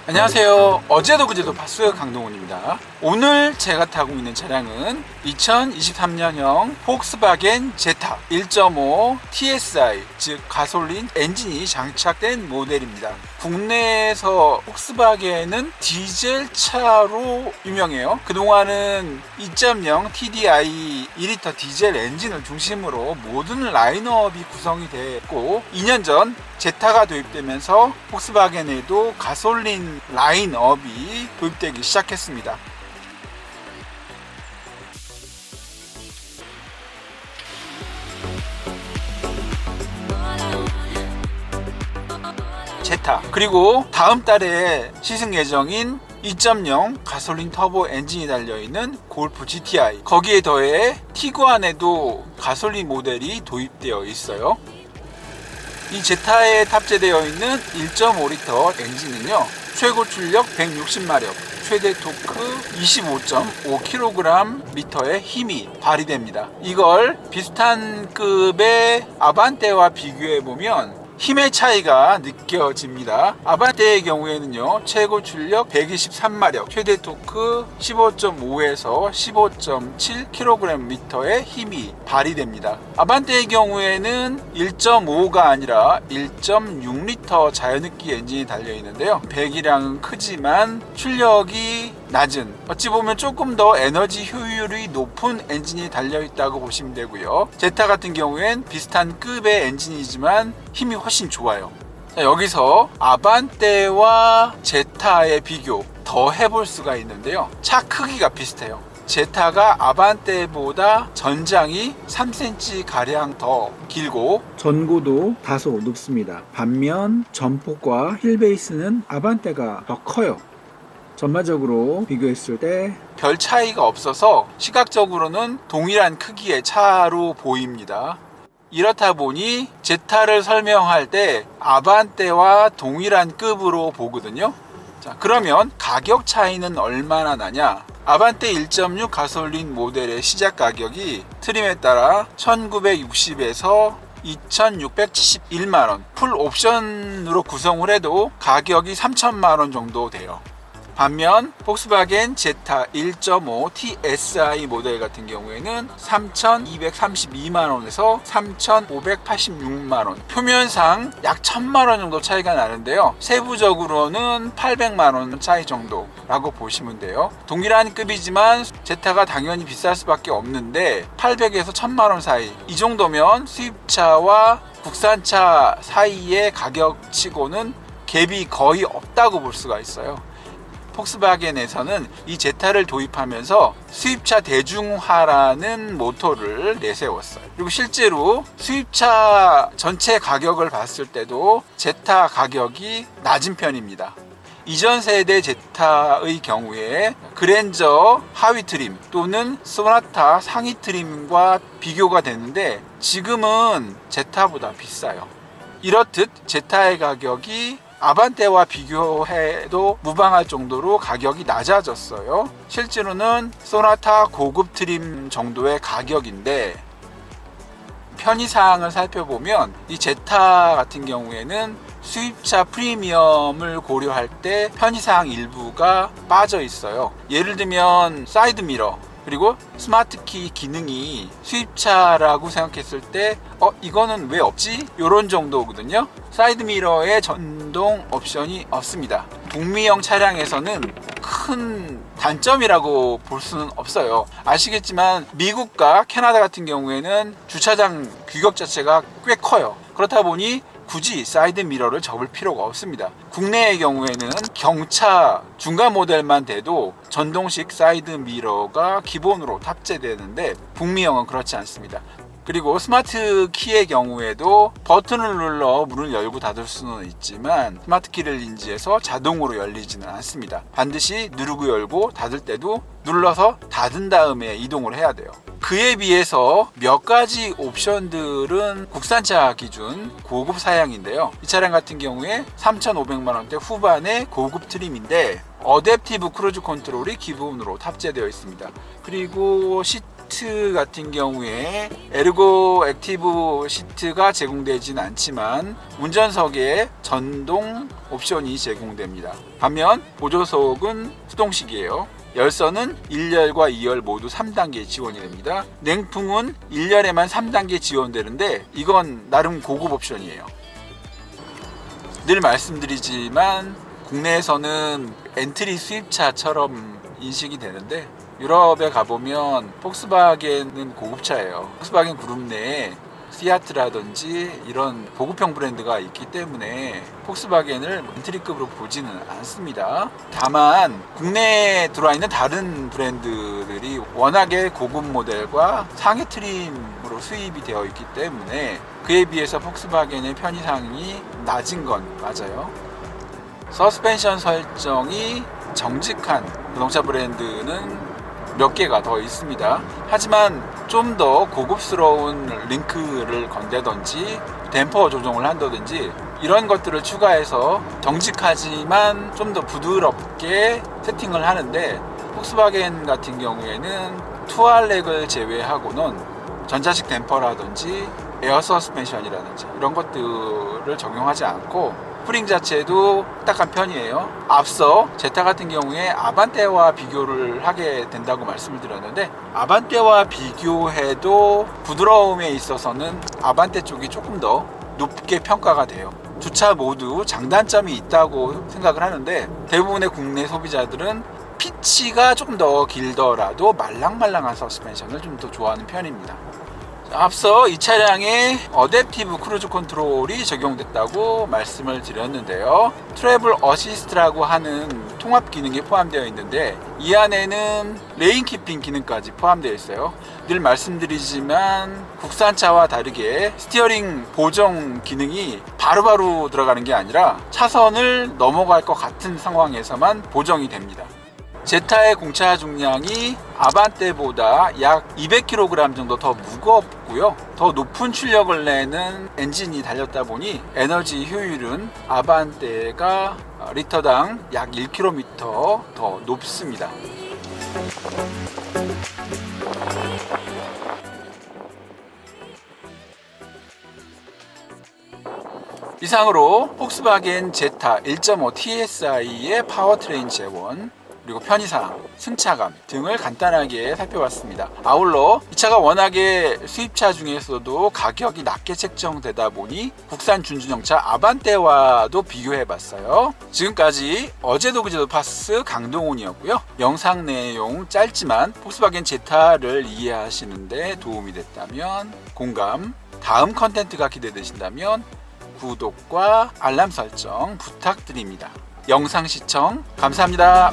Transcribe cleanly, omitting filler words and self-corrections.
안녕하세요. 어제도 그제도 파스 강동훈입니다. 오늘 제가 타고 있는 차량은 2023년형 폭스바겐 제타 1.5 TSI, 즉 가솔린 엔진이 장착된 모델입니다. 국내에서 폭스바겐은 디젤 차로 유명해요. 그동안은 2.0 TDI 2리터 디젤 엔진을 중심으로 모든 라인업이 구성이 됐고, 2년 전 제타가 도입되면서 폭스바겐에도 가솔린 라인업이 도입되기 시작했습니다. 제타, 그리고 다음 달에 시승 예정인 2.0 가솔린 터보 엔진이 달려있는 골프 GTI, 거기에 더해 티구안에도 가솔린 모델이 도입되어 있어요. 이 제타에 탑재되어 있는 1.5리터 엔진은요, 최고 출력 160마력, 최대 토크 25.5kgm의 힘이 발휘됩니다. 이걸 비슷한 급의 아반떼와 비교해보면 힘의 차이가 느껴집니다. 아반떼의 경우에는요, 최고 출력 123마력, 최대 토크 15.5에서 15.7kgm의 힘이 발휘됩니다. 아반떼의 경우에는 1.5가 아니라 1.6리터 자연흡기 엔진이 달려있는데요, 배기량은 크지만 출력이 낮은, 어찌 보면 조금 더 에너지 효율이 높은 엔진이 달려있다고 보시면 되고요. 제타 같은 경우엔 비슷한 급의 엔진이지만 힘이 훨씬 좋아요. 자, 여기서 아반떼와 제타의 비교 더 해볼 수가 있는데요, 차 크기가 비슷해요. 제타가 아반떼보다 전장이 3cm 가량 더 길고 전고도 다소 높습니다. 반면 전폭과 휠베이스는 아반떼가 더 커요. 전반적으로 비교했을 때 별 차이가 없어서 시각적으로는 동일한 크기의 차로 보입니다. 이렇다 보니 제타를 설명할 때 아반떼와 동일한 급으로 보거든요. 자, 그러면 가격 차이는 얼마나 나냐? 아반떼 1.6 가솔린 모델의 시작 가격이 트림에 따라 1960에서 2671만원, 풀 옵션으로 구성을 해도 가격이 3000만원 정도 돼요. 반면 폭스바겐 제타 1.5 TSI 모델 같은 경우에는 3,232만원에서 3,586만원, 표면상 약 1,000만원 정도 차이가 나는데요, 세부적으로는 800만원 차이 정도라고 보시면 돼요. 동일한 급이지만 제타가 당연히 비쌀 수밖에 없는데 800에서 1,000만원 사이, 이 정도면 수입차와 국산차 사이의 가격치고는 갭이 거의 없다고 볼 수가 있어요. 폭스바겐에서는 이 제타를 도입하면서 수입차 대중화라는 모토를 내세웠어요. 그리고 실제로 수입차 전체 가격을 봤을 때도 제타 가격이 낮은 편입니다. 이전 세대 제타의 경우에 그랜저 하위 트림 또는 소나타 상위 트림과 비교가 되는데 지금은 제타보다 비싸요. 이렇듯 제타의 가격이 아반떼와 비교해도 무방할 정도로 가격이 낮아졌어요. 실제로는 소나타 고급 트림 정도의 가격인데, 편의사항을 살펴보면 이 제타 같은 경우에는 수입차 프리미엄을 고려할 때 편의사항 일부가 빠져 있어요. 예를 들면 사이드 미러, 그리고 스마트키 기능이 수입차라고 생각했을 때 이거는 왜 없지? 이런 정도거든요. 사이드 미러에 전동 옵션이 없습니다. 북미형 차량에서는 큰 단점이라고 볼 수는 없어요. 아시겠지만 미국과 캐나다 같은 경우에는 주차장 규격 자체가 꽤 커요. 그렇다 보니 굳이 사이드 미러를 접을 필요가 없습니다. 국내의 경우에는 경차 중간 모델만 돼도 전동식 사이드 미러가 기본으로 탑재되는데 북미형은 그렇지 않습니다. 그리고 스마트 키의 경우에도 버튼을 눌러 문을 열고 닫을 수는 있지만 스마트 키를 인지해서 자동으로 열리지는 않습니다. 반드시 누르고 열고 닫을 때도 눌러서 닫은 다음에 이동을 해야 돼요. 그에 비해서 몇 가지 옵션들은 국산차 기준 고급 사양인데요, 이 차량 같은 경우에 3,500만원대 후반의 고급 트림인데 어댑티브 크루즈 컨트롤이 기본으로 탑재되어 있습니다. 그리고 시트 같은 경우에 에르고 액티브 시트가 제공되진 않지만 운전석에 전동 옵션이 제공됩니다. 반면 보조석은 수동식이에요. 열선은 1열과 2열 모두 3단계 지원이 됩니다. 냉풍은 1열에만 3단계 지원되는데 이건 나름 고급 옵션이에요. 늘 말씀드리지만 국내에서는 엔트리 수입차처럼 인식이 되는데 유럽에 가보면 폭스바겐은 고급차예요. 폭스바겐 그룹 내에 시아트라든지 이런 보급형 브랜드가 있기 때문에 폭스바겐을 엔트리급으로 보지는 않습니다. 다만 국내에 들어와 있는 다른 브랜드들이 워낙에 고급 모델과 상위 트림으로 수입이 되어 있기 때문에 그에 비해서 폭스바겐의 편의상이 낮은 건 맞아요. 서스펜션 설정이 정직한 자동차 브랜드는 몇 개가 더 있습니다. 하지만 좀 더 고급스러운 링크를 건다든지 댐퍼 조정을 한다든지 이런 것들을 추가해서 정직하지만 좀 더 부드럽게 세팅을 하는데 폭스바겐 같은 경우에는 투알렉을 제외하고는 전자식 댐퍼라든지 에어 서스펜션이라든지 이런 것들을 적용하지 않고 스프링 자체도 딱딱한 편이에요. 앞서 제타 같은 경우에 아반떼와 비교를 하게 된다고 말씀을 드렸는데 아반떼와 비교해도 부드러움에 있어서는 아반떼 쪽이 조금 더 높게 평가가 돼요. 두 차 모두 장단점이 있다고 생각을 하는데 대부분의 국내 소비자들은 피치가 조금 더 길더라도 말랑말랑한 서스펜션을 좀 더 좋아하는 편입니다. 앞서 이 차량에 어댑티브 크루즈 컨트롤이 적용됐다고 말씀을 드렸는데요. 트래블 어시스트라고 하는 통합 기능이 포함되어 있는데 이 안에는 레인 키핑 기능까지 포함되어 있어요. 늘 말씀드리지만 국산차와 다르게 스티어링 보정 기능이 바로바로 들어가는 게 아니라 차선을 넘어갈 것 같은 상황에서만 보정이 됩니다. 제타의 공차 중량이 아반떼보다 약 200kg 정도 더 무겁고요. 더 높은 출력을 내는 엔진이 달렸다 보니 에너지 효율은 아반떼가 리터당 약 1km 더 높습니다. 이상으로 폭스바겐 제타 1.5 TSI의 파워트레인 재원 그리고 편의사항, 승차감 등을 간단하게 살펴봤습니다. 아울러 이 차가 워낙에 수입차 중에서도 가격이 낮게 책정되다 보니 국산 준준형차 아반떼와도 비교해봤어요. 지금까지 어제도 그제도 파스 강동훈이었고요. 영상 내용 짧지만 폭스바겐 제타를 이해하시는데 도움이 됐다면 공감, 다음 컨텐츠가 기대되신다면 구독과 알람 설정 부탁드립니다. 영상 시청 감사합니다.